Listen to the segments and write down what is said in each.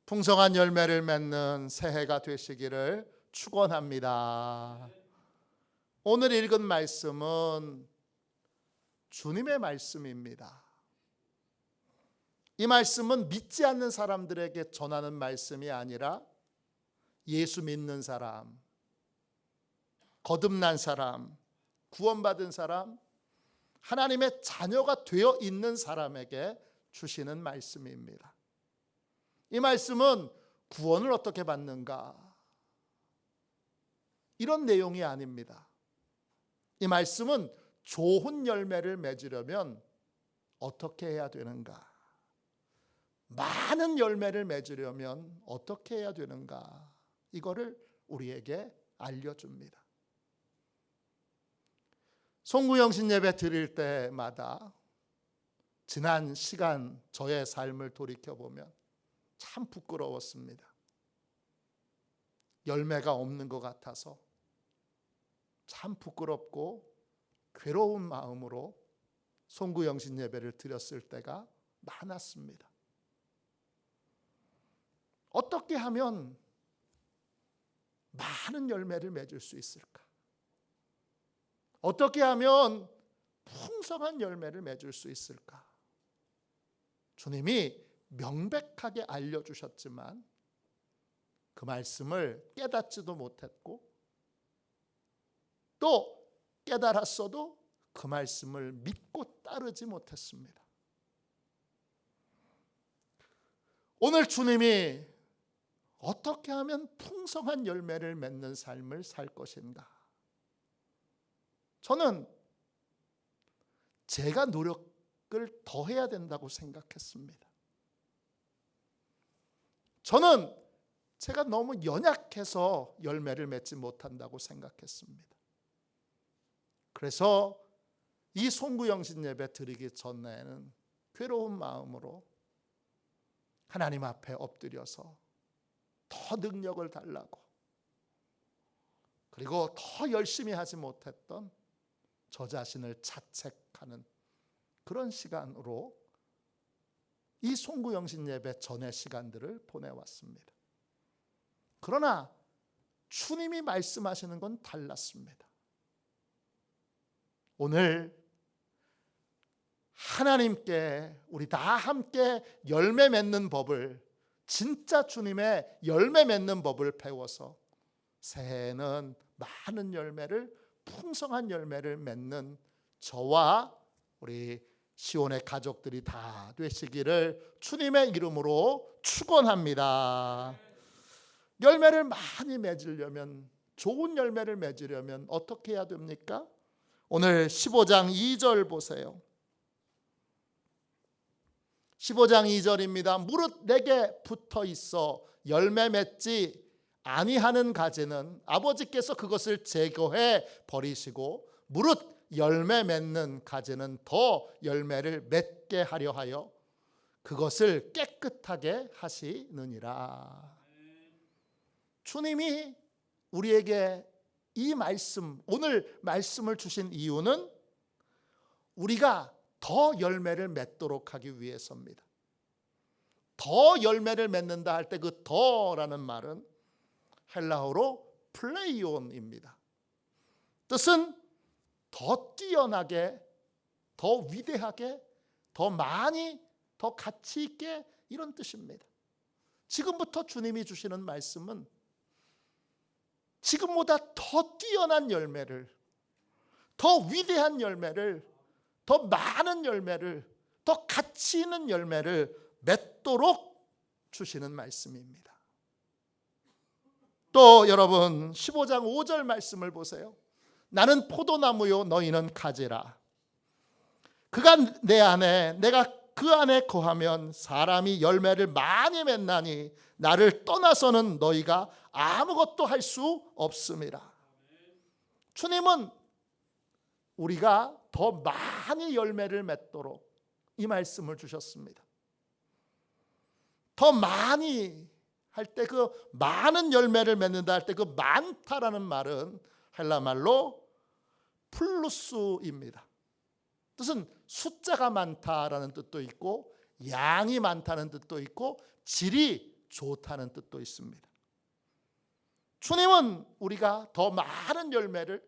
풍성한 열매를 맺는 새해가 되시기를 축원합니다. 오늘 읽은 말씀은 주님의 말씀입니다. 이 말씀은 믿지 않는 사람들에게 전하는 말씀이 아니라 예수 믿는 사람, 거듭난 사람, 구원받은 사람, 하나님의 자녀가 되어 있는 사람에게 주시는 말씀입니다. 이 말씀은 구원을 어떻게 받는가? 이런 내용이 아닙니다. 이 말씀은 좋은 열매를 맺으려면 어떻게 해야 되는가? 많은 열매를 맺으려면 어떻게 해야 되는가? 이거를 우리에게 알려줍니다. 송구영신 예배 드릴 때마다 지난 시간 저의 삶을 돌이켜보면 참 부끄러웠습니다. 열매가 없는 것 같아서 참 부끄럽고 괴로운 마음으로 송구영신 예배를 드렸을 때가 많았습니다. 어떻게 하면 많은 열매를 맺을 수 있을까? 어떻게 하면 풍성한 열매를 맺을 수 있을까? 주님이 명백하게 알려주셨지만 그 말씀을 깨닫지도 못했고 또 깨달았어도 그 말씀을 믿고 따르지 못했습니다. 오늘 주님이 어떻게 하면 풍성한 열매를 맺는 삶을 살 것인가? 저는 제가 노력을 더 해야 된다고 생각했습니다. 저는 제가 너무 연약해서 열매를 맺지 못한다고 생각했습니다. 그래서 이 송구영신 예배 드리기 전에는 괴로운 마음으로 하나님 앞에 엎드려서 더 능력을 달라고, 그리고 더 열심히 하지 못했던 저 자신을 자책하는 그런 시간으로 이 송구영신 예배 전의 시간들을 보내왔습니다. 그러나 주님이 말씀하시는 건 달랐습니다. 오늘 하나님께 우리 다 함께 열매 맺는 법을, 진짜 주님의 열매 맺는 법을 배워서 새해에는 많은 열매를, 풍성한 열매를 맺는 저와 우리 시온의 가족들이 다 되시기를 주님의 이름으로 축원합니다. 열매를 많이 맺으려면, 좋은 열매를 맺으려면 어떻게 해야 됩니까? 오늘 15장 2절 보세요. 15장 2절입니다. 무릇 내게 붙어 있어 열매 맺지 아니하는 가지는 아버지께서 그것을 제거해 버리시고 무릇 열매 맺는 가지는 더 열매를 맺게 하려 하여 그것을 깨끗하게 하시느니라. 주님이 우리에게 이 말씀, 오늘 말씀을 주신 이유는 우리가 더 열매를 맺도록 하기 위해서입니다. 더 열매를 맺는다 할 때 그 더라는 말은 헬라어로 플레이온입니다. 뜻은 더 뛰어나게, 더 위대하게, 더 많이, 더 가치 있게, 이런 뜻입니다. 지금부터 주님이 주시는 말씀은 지금보다 더 뛰어난 열매를, 더 위대한 열매를, 더 많은 열매를, 더 가치 있는 열매를 맺도록 주시는 말씀입니다. 또 여러분 15장 5절 말씀을 보세요. 나는 포도나무요 너희는 가지라. 그가 내 안에, 내가 그 안에 거하면 사람이 열매를 많이 맺나니 나를 떠나서는 너희가 아무것도 할 수 없음이라. 주님은 우리가 더 많이 열매를 맺도록 이 말씀을 주셨습니다. 더 많이 할 때, 그 많은 열매를 맺는다 할 때 그 많다라는 말은 헬라 말로 플루스입니다. 뜻은 숫자가 많다라는 뜻도 있고 양이 많다는 뜻도 있고 질이 좋다는 뜻도 있습니다. 주님은 우리가 더 많은 열매를,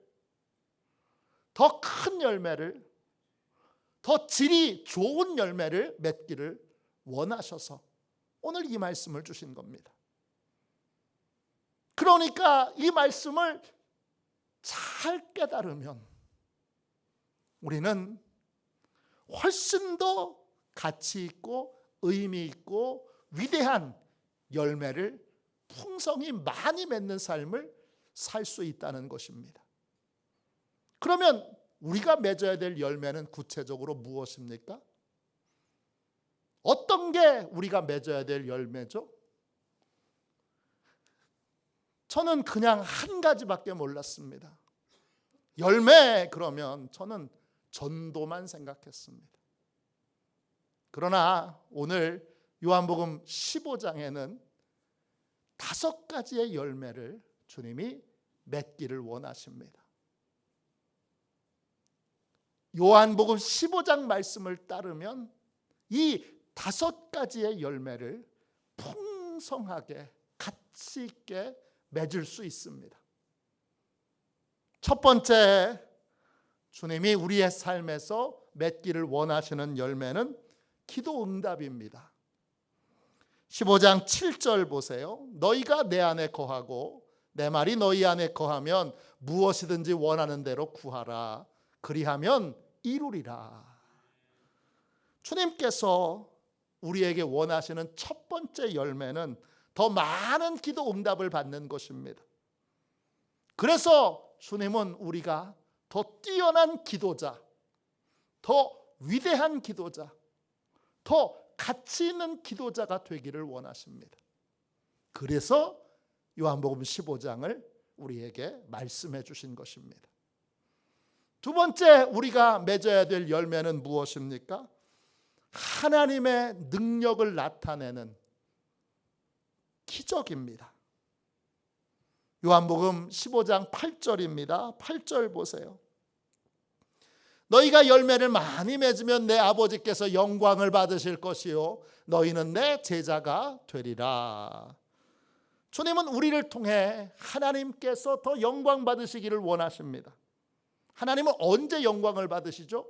더 큰 열매를, 더 질이 좋은 열매를 맺기를 원하셔서 오늘 이 말씀을 주신 겁니다. 그러니까 이 말씀을 잘 깨달으면 우리는 훨씬 더 가치 있고 의미 있고 위대한 열매를 풍성히 많이 맺는 삶을 살 수 있다는 것입니다. 그러면 우리가 맺어야 될 열매는 구체적으로 무엇입니까? 어떤 게 우리가 맺어야 될 열매죠? 저는 그냥 한 가지밖에 몰랐습니다. 열매 그러면 저는 전도만 생각했습니다. 그러나 오늘 요한복음 15장에는 5가지의 열매를 주님이 맺기를 원하십니다. 요한복음 15장 말씀을 따르면 이 5가지의 열매를 풍성하게 가치 있게 맺을 수 있습니다. 첫 번째, 주님이 우리의 삶에서 맺기를 원하시는 열매는 기도 응답입니다. 15장 7절 보세요. 너희가 내 안에 거하고 내 말이 너희 안에 거하면 무엇이든지 원하는 대로 구하라. 그리하면 이루리라. 주님께서 우리에게 원하시는 첫 번째 열매는 더 많은 기도 응답을 받는 것입니다. 그래서 주님은 우리가 더 뛰어난 기도자, 더 위대한 기도자, 더 가치 있는 기도자가 되기를 원하십니다. 그래서 요한복음 15장을 우리에게 말씀해 주신 것입니다. 두 번째 우리가 맺어야 될 열매는 무엇입니까? 하나님의 능력을 나타내는 기적입니다. 요한복음 15장 8절입니다. 8절 보세요. 너희가 열매를 많이 맺으면 내 아버지께서 영광을 받으실 것이요 너희는 내 제자가 되리라. 주님은 우리를 통해 하나님께서 더 영광 받으시기를 원하십니다. 하나님은 언제 영광을 받으시죠?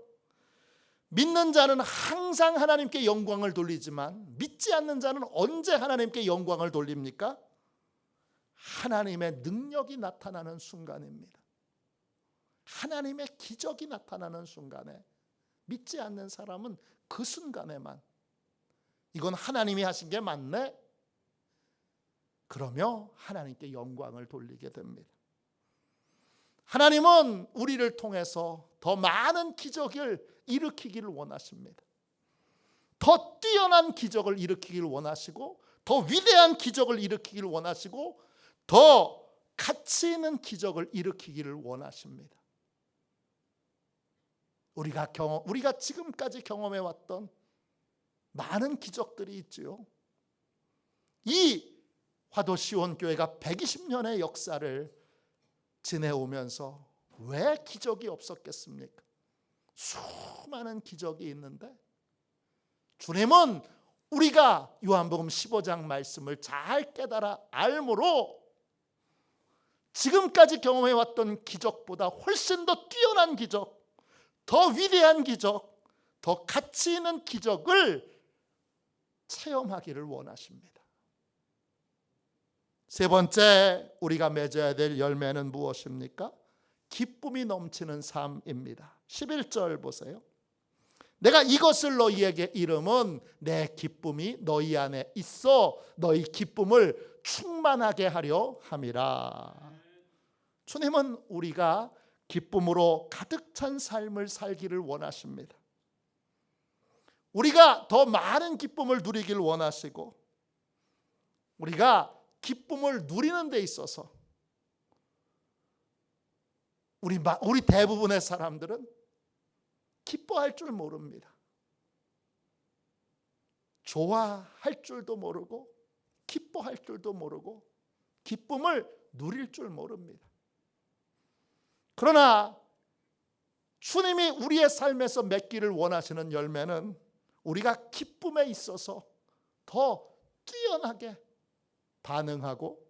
믿는 자는 항상 하나님께 영광을 돌리지만 믿지 않는 자는 언제 하나님께 영광을 돌립니까? 하나님의 능력이 나타나는 순간입니다. 하나님의 기적이 나타나는 순간에 믿지 않는 사람은 그 순간에만 이건 하나님이 하신 게 맞네? 그러며 하나님께 영광을 돌리게 됩니다. 하나님은 우리를 통해서 더 많은 기적을 일으키기를 원하십니다. 더 뛰어난 기적을 일으키기를 원하시고 더 위대한 기적을 일으키기를 원하시고 더 가치 있는 기적을 일으키기를 원하십니다. 우리가 지금까지 경험해 왔던 많은 기적들이 있지요. 이 화도시온교회가 120년의 역사를 지내오면서 왜 기적이 없었겠습니까? 수많은 기적이 있는데 주님은 우리가 요한복음 15장 말씀을 잘 깨달아 알므로 지금까지 경험해왔던 기적보다 훨씬 더 뛰어난 기적, 더 위대한 기적, 더 가치 있는 기적을 체험하기를 원하십니다. 세 번째 우리가 맺어야 될 열매는 무엇입니까? 기쁨이 넘치는 삶입니다. 11절 보세요. 내가 이것을 너희에게 이름은 내 기쁨이 너희 안에 있어 너희 기쁨을 충만하게 하려 함이라. 주님은 우리가 기쁨으로 가득 찬 삶을 살기를 원하십니다. 우리가 더 많은 기쁨을 누리기를 원하시고 우리가 기쁨을 누리는 데 있어서 우리 대부분의 사람들은 기뻐할 줄 모릅니다. 좋아할 줄도 모르고 기뻐할 줄도 모르고 기쁨을 누릴 줄 모릅니다. 그러나 주님이 우리의 삶에서 맺기를 원하시는 열매는 우리가 기쁨에 있어서 더 뛰어나게 반응하고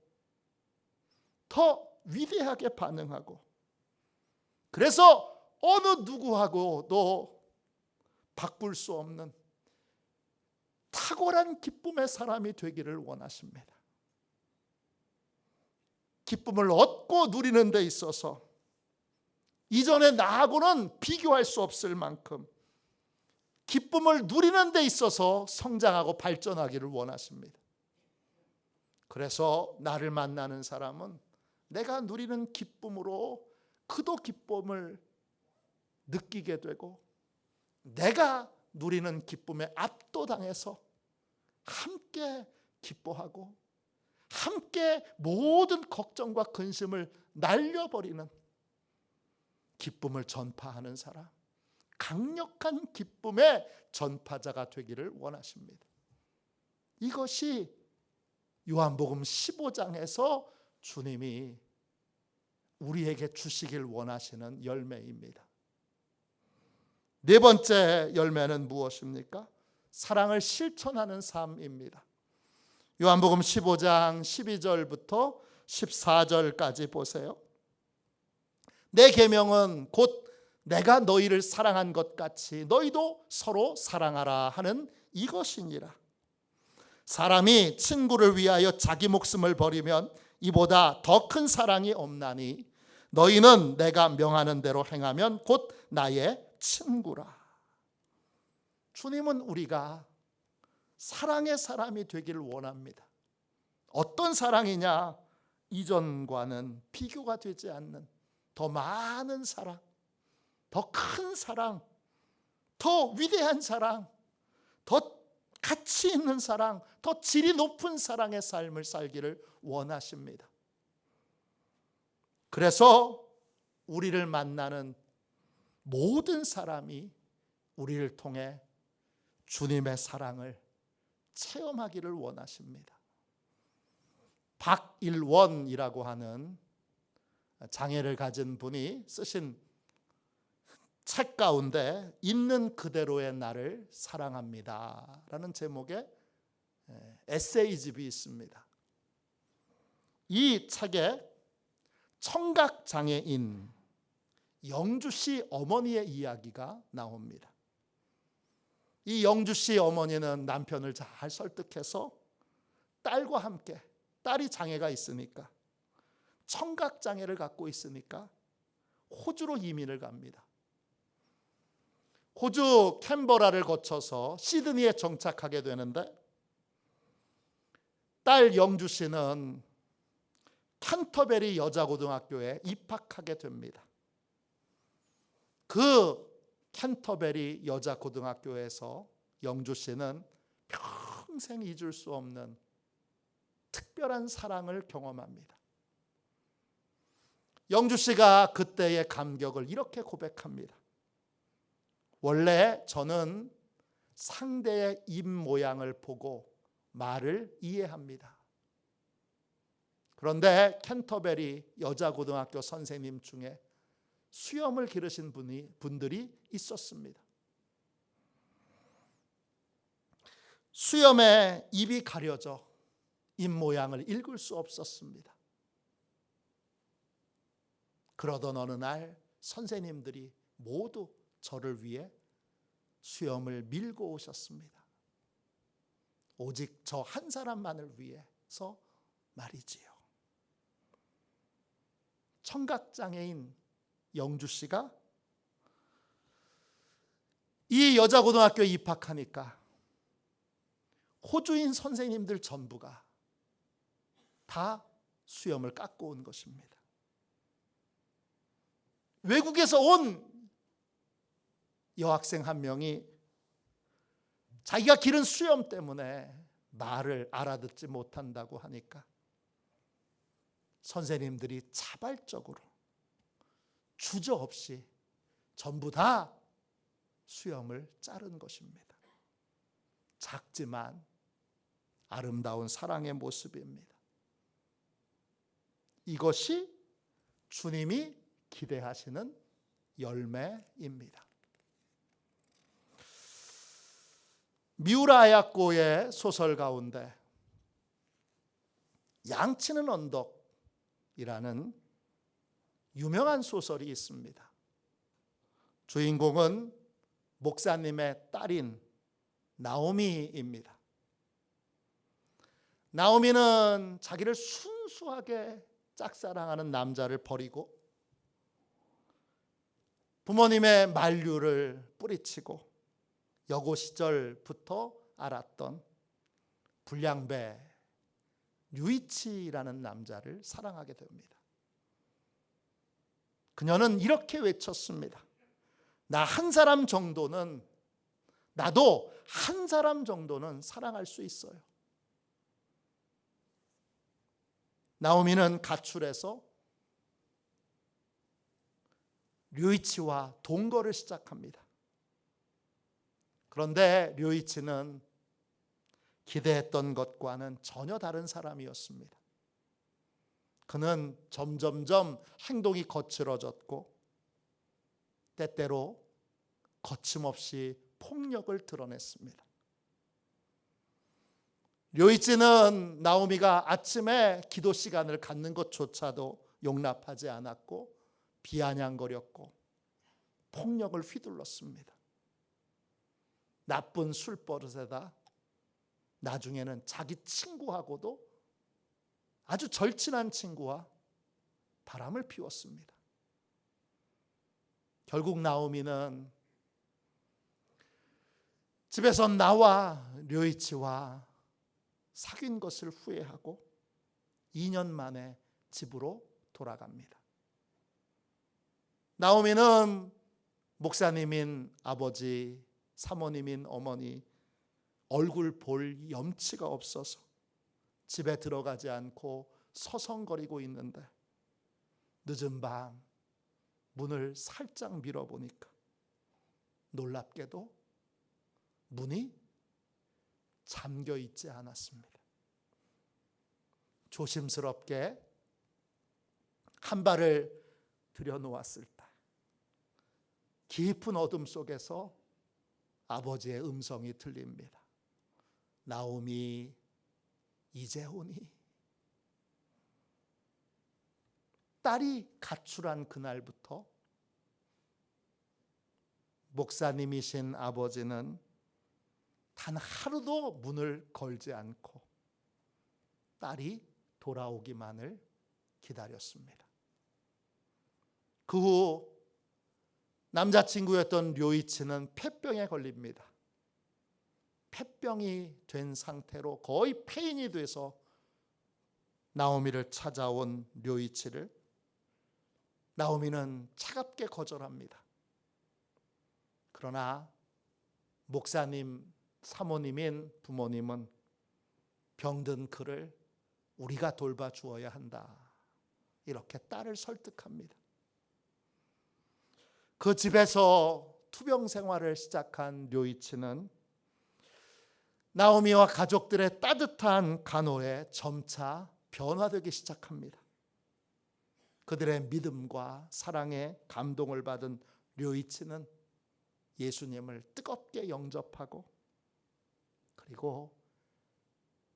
더 위대하게 반응하고, 그래서 어느 누구하고도 바꿀 수 없는 탁월한 기쁨의 사람이 되기를 원하십니다. 기쁨을 얻고 누리는 데 있어서 이전의 나하고는 비교할 수 없을 만큼 기쁨을 누리는 데 있어서 성장하고 발전하기를 원하십니다. 그래서 나를 만나는 사람은 내가 누리는 기쁨으로 그도 기쁨을 느끼게 되고, 내가 누리는 기쁨에 압도당해서 함께 기뻐하고 함께 모든 걱정과 근심을 날려버리는 기쁨을 전파하는 사람, 강력한 기쁨의 전파자가 되기를 원하십니다. 이것이 요한복음 15장에서 주님이 우리에게 주시길 원하시는 열매입니다. 네 번째 열매는 무엇입니까? 사랑을 실천하는 삶입니다. 요한복음 15장 12절부터 14절까지 보세요. 내 계명은 곧 내가 너희를 사랑한 것 같이 너희도 서로 사랑하라 하는 이것이니라. 사람이 친구를 위하여 자기 목숨을 버리면 이보다 더 큰 사랑이 없나니 너희는 내가 명하는 대로 행하면 곧 나의 친구라. 주님은 우리가 사랑의 사람이 되기를 원합니다. 어떤 사랑이냐? 이전과는 비교가 되지 않는 더 많은 사랑, 더 큰 사랑, 더 위대한 사랑, 더 가치 있는 사랑, 더 질이 높은 사랑의 삶을 살기를 원하십니다. 그래서 우리를 만나는 모든 사람이 우리를 통해 주님의 사랑을 체험하기를 원하십니다. 박일원이라고 하는 장애를 가진 분이 쓰신 책 가운데 있는 그대로의 나를 사랑합니다 라는 제목의 에세이집이 있습니다. 이 책에 청각장애인 영주씨 어머니의 이야기가 나옵니다. 이 영주씨 어머니는 남편을 잘 설득해서 딸과 함께, 딸이 장애가 있으니까, 청각장애를 갖고 있으니까 호주로 이민을 갑니다. 호주 캔버라를 거쳐서 시드니에 정착하게 되는데, 딸 영주 씨는 캔터베리 여자고등학교에 입학하게 됩니다. 그 캔터베리 여자고등학교에서 영주 씨는 평생 잊을 수 없는 특별한 사랑을 경험합니다. 영주 씨가 그때의 감격을 이렇게 고백합니다. 원래 저는 상대의 입 모양을 보고 말을 이해합니다. 그런데 캔터베리 여자고등학교 선생님 중에 수염을 기르신 분들이 있었습니다. 수염에 입이 가려져 입 모양을 읽을 수 없었습니다. 그러던 어느 날 선생님들이 모두 저를 위해 수염을 밀고 오셨습니다. 오직 저 한 사람만을 위해서 말이지요. 청각장애인 영주 씨가 이 여자고등학교에 입학하니까 호주인 선생님들 전부가 다 수염을 깎고 온 것입니다. 외국에서 온 여학생 한 명이 자기가 기른 수염 때문에 말을 알아듣지 못한다고 하니까 선생님들이 자발적으로 주저없이 전부 다 수염을 자른 것입니다. 작지만 아름다운 사랑의 모습입니다. 이것이 주님이 기대하시는 열매입니다. 미우라 아야코의 소설 가운데 양치는 언덕이라는 유명한 소설이 있습니다. 주인공은 목사님의 딸인 나오미입니다. 나오미는 자기를 순수하게 짝사랑하는 남자를 버리고 부모님의 만류를 뿌리치고 여고 시절부터 알았던 불량배 류이치라는 남자를 사랑하게 됩니다. 그녀는 이렇게 외쳤습니다. 나도 한 사람 정도는 사랑할 수 있어요. 나오미는 가출해서 류이치와 동거를 시작합니다. 그런데 류이치는 기대했던 것과는 전혀 다른 사람이었습니다. 그는 점점점 행동이 거칠어졌고 때때로 거침없이 폭력을 드러냈습니다. 류이치는 나오미가 아침에 기도 시간을 갖는 것조차도 용납하지 않았고 비아냥거렸고 폭력을 휘둘렀습니다. 나쁜 술버릇에다 나중에는 자기 친구하고도 아주 절친한 친구와 바람을 피웠습니다. 결국 나오미는 집에서 나와 류이치와 사귄 것을 후회하고 2년 만에 집으로 돌아갑니다. 나오미는 목사님인 아버지, 사모님인 어머니 얼굴 볼 염치가 없어서 집에 들어가지 않고 서성거리고 있는데 늦은 밤 문을 살짝 밀어보니까 놀랍게도 문이 잠겨 있지 않았습니다. 조심스럽게 한 발을 들여놓았을 때 깊은 어둠 속에서 아버지의 음성이 들립니다. 나오미, 이제 오니? 딸이 가출한 그날부터 목사님이신 아버지는 단 하루도 문을 걸지 않고 딸이 돌아오기만을 기다렸습니다. 그 후 남자친구였던 류이치는 폐병에 걸립니다. 폐병이 된 상태로 거의 폐인이 돼서 나오미를 찾아온 류이치를 나오미는 차갑게 거절합니다. 그러나 목사님, 사모님인 부모님은 병든 그를 우리가 돌봐주어야 한다. 이렇게 딸을 설득합니다. 그 집에서 투병 생활을 시작한 류이치는 나오미와 가족들의 따뜻한 간호에 점차 변화되기 시작합니다. 그들의 믿음과 사랑에 감동을 받은 류이치는 예수님을 뜨겁게 영접하고 그리고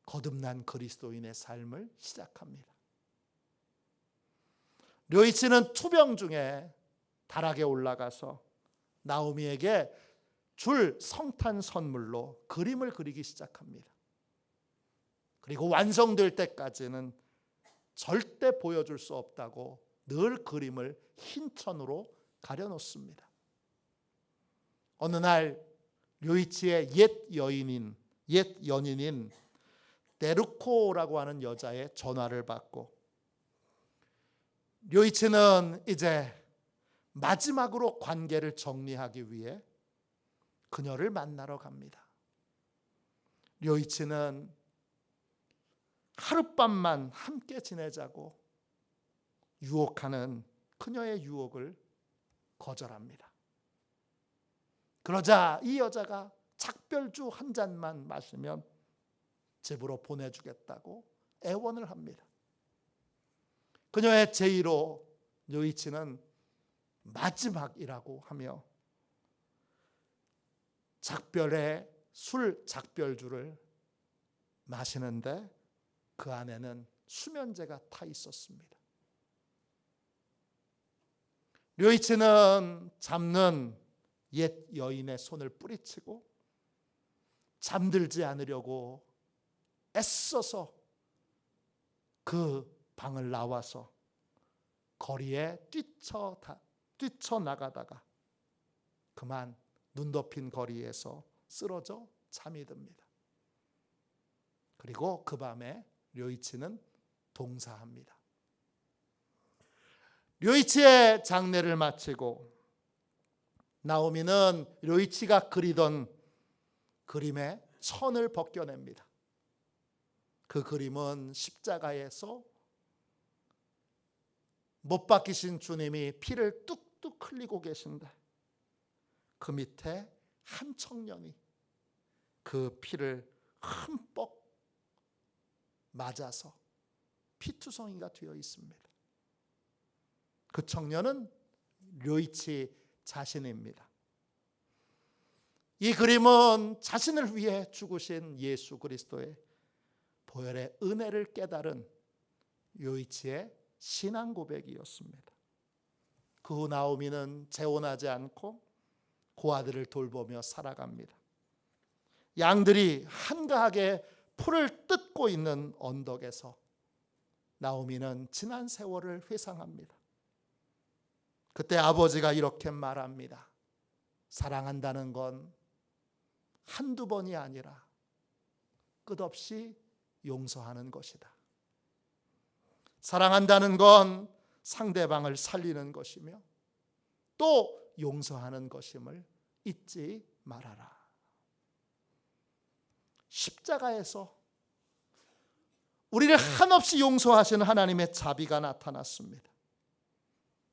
거듭난 그리스도인의 삶을 시작합니다. 류이치는 투병 중에 다락에 올라가서 나오미에게 줄 성탄 선물로 그림을 그리기 시작합니다. 그리고 완성될 때까지는 절대 보여줄 수 없다고 늘 그림을 흰 천으로 가려놓습니다. 어느 날 류이치의 옛 연인인 데르코라고 하는 여자의 전화를 받고 류이치는 이제 마지막으로 관계를 정리하기 위해 그녀를 만나러 갑니다. 류이치는 하룻밤만 함께 지내자고 유혹하는 그녀의 유혹을 거절합니다. 그러자 이 여자가 작별주 한 잔만 마시면 집으로 보내주겠다고 애원을 합니다. 그녀의 제의로 류이치는 마지막이라고 하며 술 작별주를 마시는데 그 안에는 수면제가 타 있었습니다. 료이치는 잡는 옛 여인의 손을 뿌리치고 잠들지 않으려고 애써서 그 방을 나와서 거리에 뛰쳐나가다가 그만 눈 덮인 거리에서 쓰러져 잠이 듭니다. 그리고 그 밤에 료이치는 동사합니다. 료이치의 장례를 마치고 나오미는 료이치가 그리던 그림의 천을 벗겨냅니다. 그 그림은 십자가에서 못 박히신 주님이 피를 뚝뚝 흘리고 계신데 그 밑에 한 청년이 그 피를 흠뻑 맞아서 피투성이가 되어 있습니다. 그 청년은 료이치 자신입니다. 이 그림은 자신을 위해 죽으신 예수 그리스도의 보혈의 은혜를 깨달은 료이치의 신앙 고백이었습니다. 그 후 나오미는 재혼하지 않고 고아들을 돌보며 살아갑니다. 양들이 한가하게 풀을 뜯고 있는 언덕에서 나오미는 지난 세월을 회상합니다. 그때 아버지가 이렇게 말합니다. 사랑한다는 건 한두 번이 아니라 끝없이 용서하는 것이다. 사랑한다는 건 상대방을 살리는 것이며 또 용서하는 것임을 잊지 말아라. 십자가에서 우리를 한없이 용서하시는 하나님의 자비가 나타났습니다.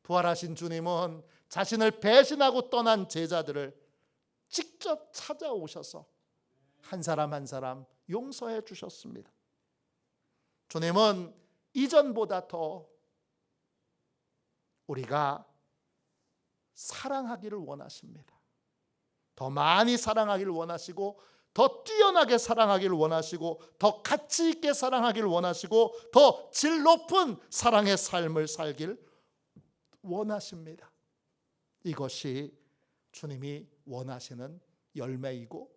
부활하신 주님은 자신을 배신하고 떠난 제자들을 직접 찾아오셔서 한 사람 한 사람 용서해 주셨습니다. 주님은 이전보다 더 우리가 사랑하기를 원하십니다. 더 많이 사랑하기를 원하시고 더 뛰어나게 사랑하기를 원하시고 더 가치 있게 사랑하기를 원하시고 더 질 높은 사랑의 삶을 살길 원하십니다. 이것이 주님이 원하시는 열매이고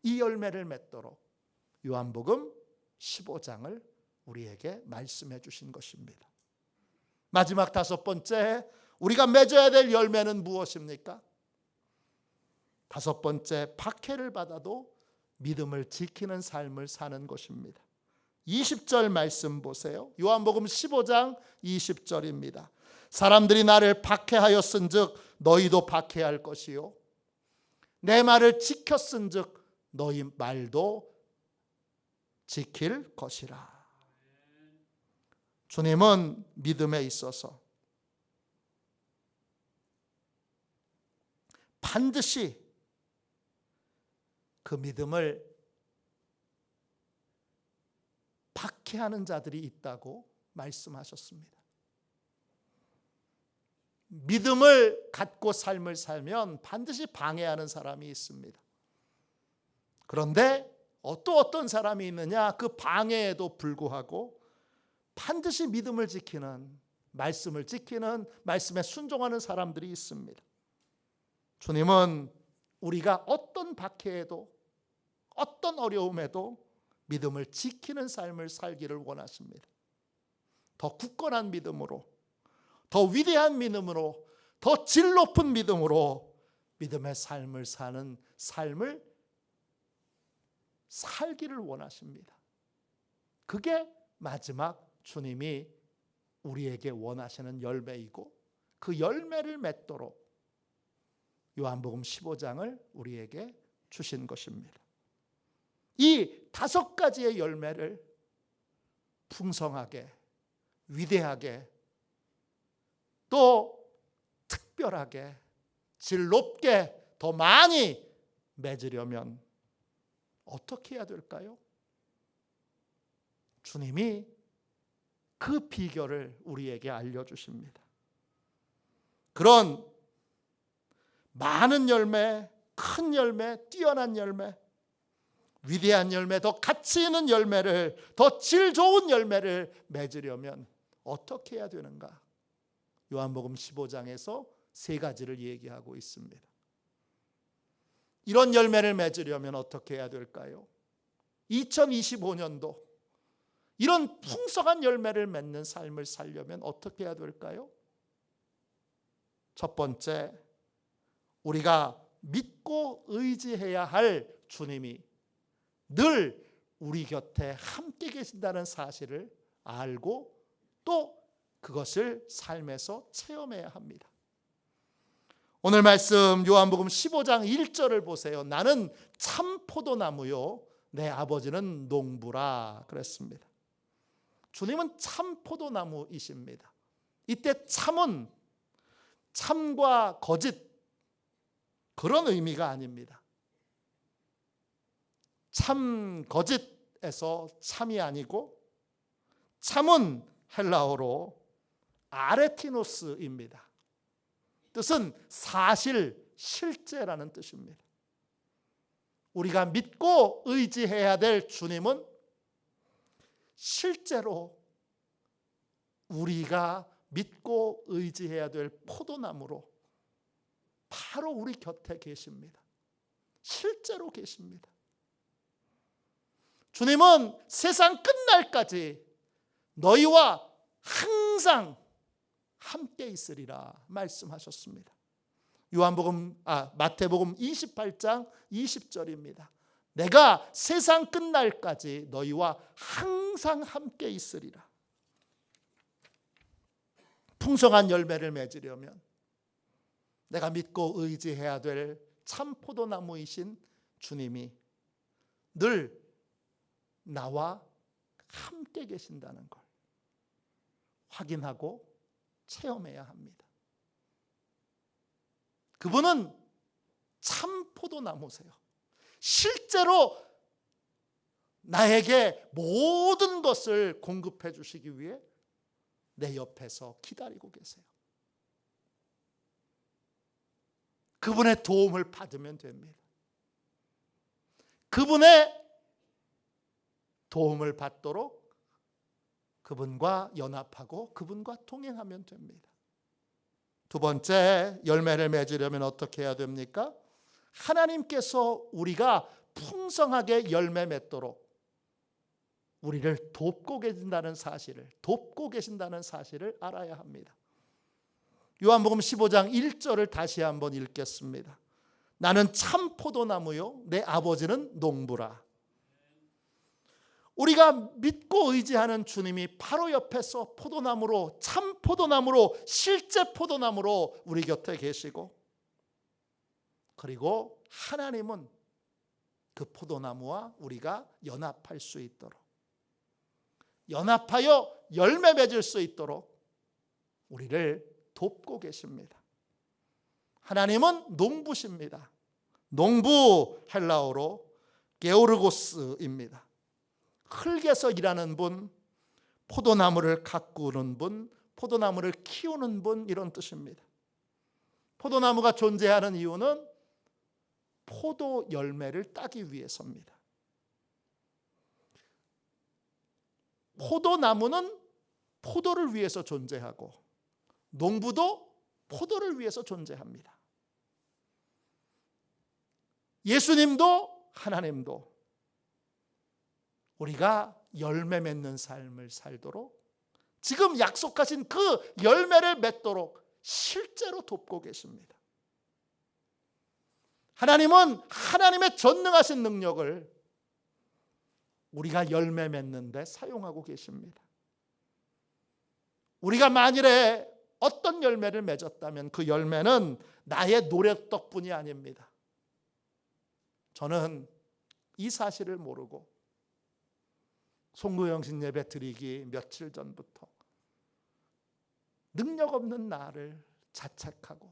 이 열매를 맺도록 요한복음 15장을 우리에게 말씀해 주신 것입니다. 마지막 다섯 번째, 우리가 맺어야 될 열매는 무엇입니까? 다섯 번째, 박해를 받아도 믿음을 지키는 삶을 사는 것입니다. 20절 말씀 보세요. 요한복음 15장 20절입니다. 사람들이 나를 박해하였은즉 너희도 박해할 것이요 내 말을 지켰은즉 너희 말도 지킬 것이라. 주님은 믿음에 있어서 반드시 그 믿음을 박해하는 자들이 있다고 말씀하셨습니다. 믿음을 갖고 삶을 살면 반드시 방해하는 사람이 있습니다. 그런데 또 어떤 사람이 있느냐? 그 방해에도 불구하고 반드시 믿음을 지키는, 말씀을 지키는, 말씀에 순종하는 사람들이 있습니다. 주님은 우리가 어떤 박해에도 어떤 어려움에도 믿음을 지키는 삶을 살기를 원하십니다. 더 굳건한 믿음으로, 더 위대한 믿음으로, 더 질 높은 믿음으로 믿음의 삶을 사는 삶을 살기를 원하십니다. 그게 마지막 주님이 우리에게 원하시는 열매이고 그 열매를 맺도록 요한복음 15장을 우리에게 주신 것입니다. 이 다섯 가지의 열매를 풍성하게, 위대하게, 또 특별하게, 질 높게 더 많이 맺으려면 어떻게 해야 될까요? 주님이 그 비결을 우리에게 알려주십니다. 그런 많은 열매, 큰 열매, 뛰어난 열매, 위대한 열매, 더 가치 있는 열매를, 더 질 좋은 열매를 맺으려면 어떻게 해야 되는가? 요한복음 15장에서 세 가지를 얘기하고 있습니다. 이런 열매를 맺으려면 어떻게 해야 될까요? 2025년도 이런 풍성한 열매를 맺는 삶을 살려면 어떻게 해야 될까요? 첫 번째, 우리가 믿고 의지해야 할 주님이 늘 우리 곁에 함께 계신다는 사실을 알고 또 그것을 삶에서 체험해야 합니다. 오늘 말씀 요한복음 15장 1절을 보세요. 나는 참 포도나무요 내 아버지는 농부라 그랬습니다. 주님은 참 포도나무이십니다. 이때 참은 참과 거짓 그런 의미가 아닙니다. 참 거짓에서 참이 아니고 참은 헬라어로 아레티노스입니다. 뜻은 사실, 실제라는 뜻입니다. 우리가 믿고 의지해야 될 주님은 실제로 우리가 믿고 의지해야 될 포도나무로 바로 우리 곁에 계십니다. 실제로 계십니다. 주님은 세상 끝날까지 너희와 항상 함께 있으리라 말씀하셨습니다. 마태복음 28장 20절입니다. 내가 세상 끝날까지 너희와 항상 함께 있으리라. 풍성한 열매를 맺으려면 내가 믿고 의지해야 될 참 포도나무이신 주님이 늘 나와 함께 계신다는 걸 확인하고 체험해야 합니다. 그분은 참 포도나무세요. 실제로 나에게 모든 것을 공급해 주시기 위해 내 옆에서 기다리고 계세요. 그분의 도움을 받으면 됩니다. 그분의 도움을 받도록 그분과 연합하고 그분과 동행하면 됩니다. 두 번째, 열매를 맺으려면 어떻게 해야 됩니까? 하나님께서 우리가 풍성하게 열매 맺도록 우리를 돕고 계신다는 사실을 알아야 합니다. 요한복음 15장 1절을 다시 한번 읽겠습니다. 나는 참 포도나무요 내 아버지는 농부라. 우리가 믿고 의지하는 주님이 바로 옆에서 포도나무로, 참 포도나무로, 실제 포도나무로 우리 곁에 계시고, 그리고 하나님은 그 포도나무와 우리가 연합할 수 있도록, 연합하여 열매 맺을 수 있도록 우리를 돕고 계십니다. 하나님은 농부십니다. 농부 헬라어로 게오르고스입니다. 흙에서 일하는 분, 포도나무를 가꾸는 분, 포도나무를 키우는 분, 이런 뜻입니다. 포도나무가 존재하는 이유는 포도 열매를 따기 위해서입니다. 포도나무는 포도를 위해서 존재하고 농부도 포도를 위해서 존재합니다. 예수님도 하나님도 우리가 열매 맺는 삶을 살도록, 지금 약속하신 그 열매를 맺도록 실제로 돕고 계십니다. 하나님은 하나님의 전능하신 능력을 우리가 열매 맺는 데 사용하고 계십니다. 우리가 만일에 어떤 열매를 맺었다면 그 열매는 나의 노력 덕분이 아닙니다. 저는 이 사실을 모르고 송구영신 예배 드리기 며칠 전부터 능력 없는 나를 자책하고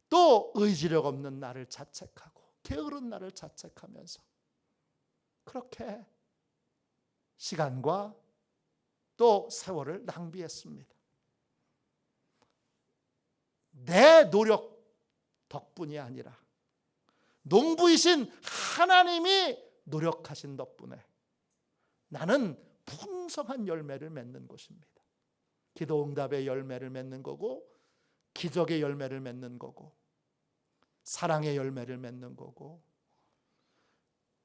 또 의지력 없는 나를 자책하고 게으른 나를 자책하면서 그렇게 시간과 또 세월을 낭비했습니다. 내 노력 덕분이 아니라 농부이신 하나님이 노력하신 덕분에 나는 풍성한 열매를 맺는 것입니다. 기도 응답의 열매를 맺는 거고, 기적의 열매를 맺는 거고, 사랑의 열매를 맺는 거고,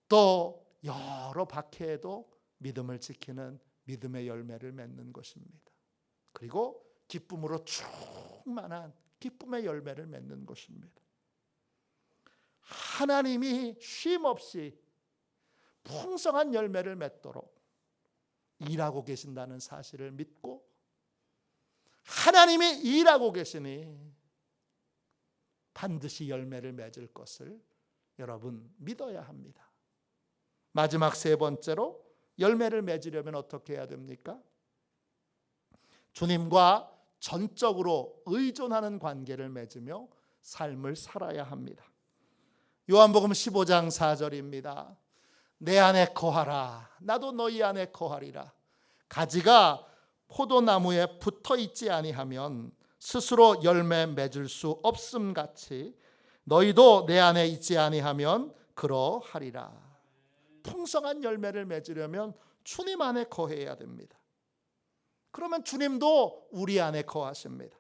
또 여러 박해에도 믿음을 지키는 믿음의 열매를 맺는 것입니다. 그리고 기쁨으로 충만한 기쁨의 열매를 맺는 것입니다. 하나님이 쉼없이 풍성한 열매를 맺도록 일하고 계신다는 사실을 믿고, 하나님이 일하고 계시니 반드시 열매를 맺을 것을 여러분 믿어야 합니다. 마지막 세 번째로, 열매를 맺으려면 어떻게 해야 됩니까? 주님과 전적으로 의존하는 관계를 맺으며 삶을 살아야 합니다. 요한복음 15장 4절입니다. 내 안에 거하라, 나도 너희 안에 거하리라. 가지가 포도나무에 붙어 있지 아니하면 스스로 열매 맺을 수 없음 같이 너희도 내 안에 있지 아니하면 그러하리라. 풍성한 열매를 맺으려면 주님 안에 거해야 됩니다. 그러면 주님도 우리 안에 거하십니다.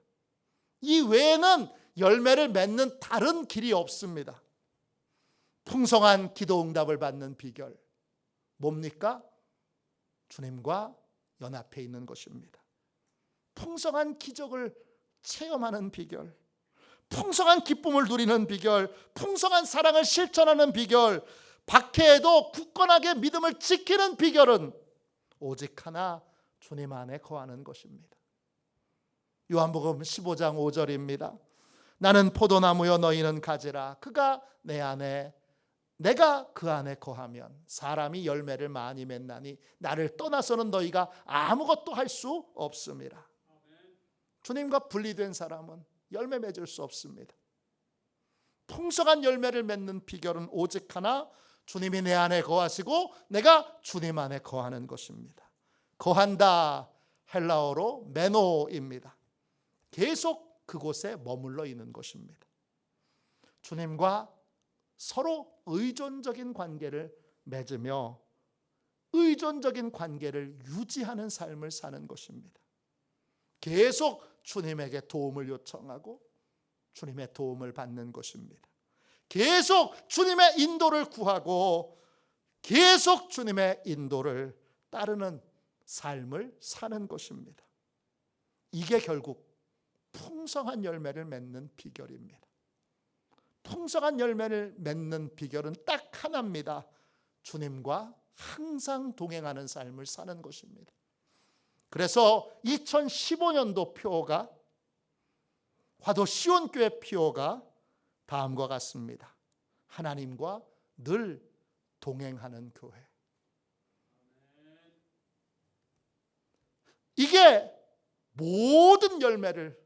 이 외에는 열매를 맺는 다른 길이 없습니다. 풍성한 기도 응답을 받는 비결 뭡니까? 주님과 연합해 있는 것입니다. 풍성한 기적을 체험하는 비결, 풍성한 기쁨을 누리는 비결, 풍성한 사랑을 실천하는 비결, 박해에도 굳건하게 믿음을 지키는 비결은 오직 하나, 주님 안에 거하는 것입니다. 요한복음 15장 5절입니다. 나는 포도나무여 너희는 가지라. 그가 내 안에, 내가 그 안에 거하면 사람이 열매를 많이 맺나니 나를 떠나서는 너희가 아무것도 할 수 없음이라. 주님과 분리된 사람은 열매 맺을 수 없습니다. 풍성한 열매를 맺는 비결은 오직 하나, 주님이 내 안에 거하시고 내가 주님 안에 거하는 것입니다. 거한다, 헬라어로 메노입니다. 계속 그곳에 머물러 있는 것입니다. 주님과 서로 의존적인 관계를 맺으며 의존적인 관계를 유지하는 삶을 사는 것입니다. 계속 주님에게 도움을 요청하고 주님의 도움을 받는 것입니다. 계속 주님의 인도를 구하고 계속 주님의 인도를 따르는 삶을 사는 것입니다. 이게 결국 풍성한 열매를 맺는 비결입니다. 풍성한 열매를 맺는 비결은 딱 하나입니다. 주님과 항상 동행하는 삶을 사는 것입니다. 그래서 2015년도 표어가, 화도 시온교회 표어가 다음과 같습니다. 하나님과 늘 동행하는 교회. 이게 모든 열매를,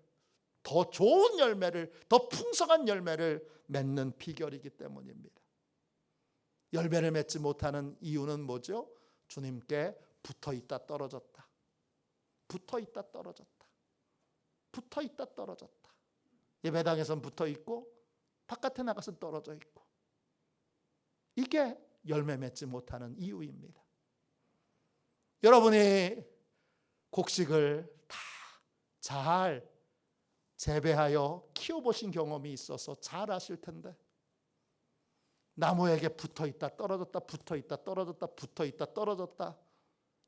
더 좋은 열매를, 더 풍성한 열매를 맺는 비결이기 때문입니다. 열매를 맺지 못하는 이유는 뭐죠? 주님께 붙어있다 떨어졌다, 붙어있다 떨어졌다, 붙어있다 떨어졌다. 예배당에선 붙어있고 바깥에 나가서 떨어져 있고, 이게 열매 맺지 못하는 이유입니다. 여러분이 곡식을 다 잘 재배하여 키워보신 경험이 있어서 잘 아실 텐데, 나무에게 붙어있다 떨어졌다, 붙어있다 떨어졌다, 붙어있다 떨어졌다,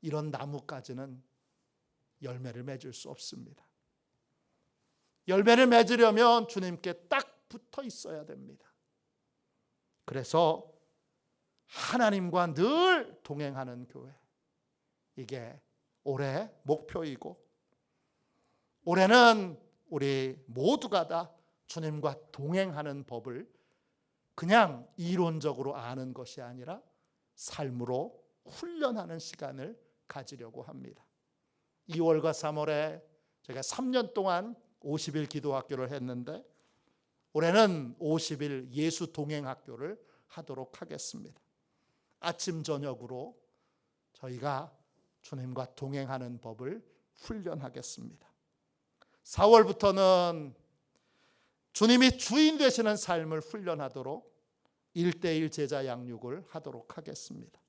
이런 나무까지는 열매를 맺을 수 없습니다. 열매를 맺으려면 주님께 딱 붙어 있어야 됩니다. 그래서 하나님과 늘 동행하는 교회, 이게 올해 목표이고, 올해는 우리 모두가 다 주님과 동행하는 법을 그냥 이론적으로 아는 것이 아니라 삶으로 훈련하는 시간을 가지려고 합니다. 2월과 3월에 제가 3년 동안 50일 기도학교를 했는데, 올해는 50일 예수 동행학교를 하도록 하겠습니다. 아침 저녁으로 저희가 주님과 동행하는 법을 훈련하겠습니다. 4월부터는 주님이 주인 되시는 삶을 훈련하도록 1:1 제자 양육을 하도록 하겠습니다.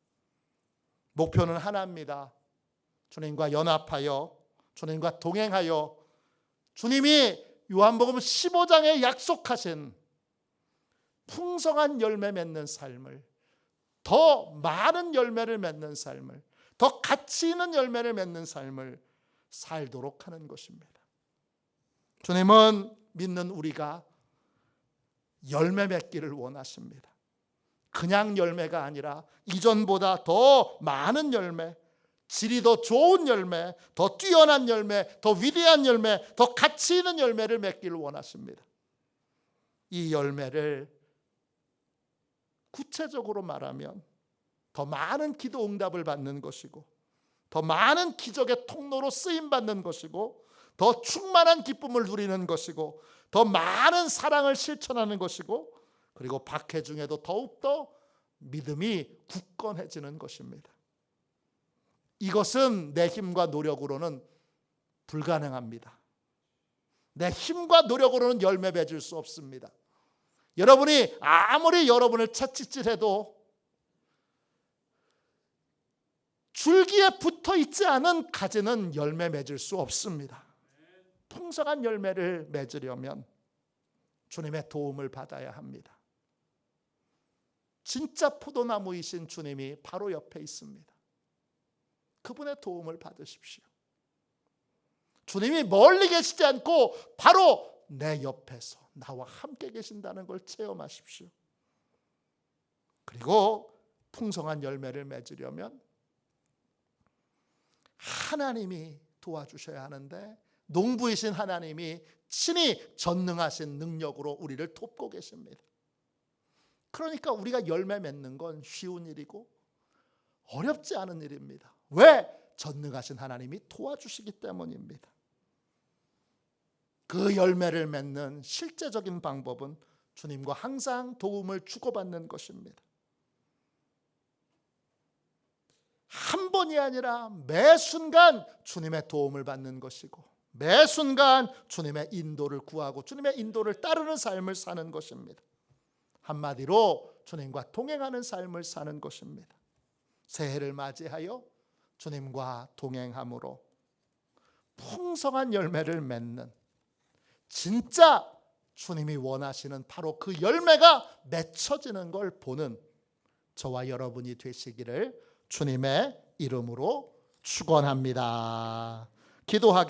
목표는 하나입니다. 주님과 연합하여 주님과 동행하여 주님이 요한복음 15장에 약속하신 풍성한 열매 맺는 삶을, 더 많은 열매를 맺는 삶을, 더 가치 있는 열매를 맺는 삶을 살도록 하는 것입니다. 주님은 믿는 우리가 열매 맺기를 원하십니다. 그냥 열매가 아니라 이전보다 더 많은 열매, 질이 더 좋은 열매, 더 뛰어난 열매, 더 위대한 열매, 더 가치 있는 열매를 맺기를 원하십니다. 이 열매를 구체적으로 말하면 더 많은 기도 응답을 받는 것이고, 더 많은 기적의 통로로 쓰임받는 것이고, 더 충만한 기쁨을 누리는 것이고, 더 많은 사랑을 실천하는 것이고, 그리고 박해 중에도 더욱더 믿음이 굳건해지는 것입니다. 이것은 내 힘과 노력으로는 불가능합니다. 내 힘과 노력으로는 열매 맺을 수 없습니다. 여러분이 아무리 여러분을 채찍질해도 줄기에 붙어 있지 않은 가지는 열매 맺을 수 없습니다. 풍성한 열매를 맺으려면 주님의 도움을 받아야 합니다. 진짜 포도나무이신 주님이 바로 옆에 있습니다. 그분의 도움을 받으십시오. 주님이 멀리 계시지 않고 바로 내 옆에서 나와 함께 계신다는 걸 체험하십시오. 그리고 풍성한 열매를 맺으려면 하나님이 도와주셔야 하는데, 농부이신 하나님이 친히 전능하신 능력으로 우리를 돕고 계십니다. 그러니까 우리가 열매 맺는 건 쉬운 일이고 어렵지 않은 일입니다. 왜? 전능하신 하나님이 도와주시기 때문입니다. 그 열매를 맺는 실제적인 방법은 주님과 항상 도움을 주고받는 것입니다. 한 번이 아니라 매 순간 주님의 도움을 받는 것이고, 매 순간 주님의 인도를 구하고 주님의 인도를 따르는 삶을 사는 것입니다. 한마디로 주님과 동행하는 삶을 사는 것입니다. 새해를 맞이하여 주님과 동행함으로 풍성한 열매를 맺는, 진짜 주님이 원하시는 바로 그 열매가 맺혀지는 걸 보는 저와 여러분이 되시기를 주님의 이름으로 축원합니다. 기도하겠습니다.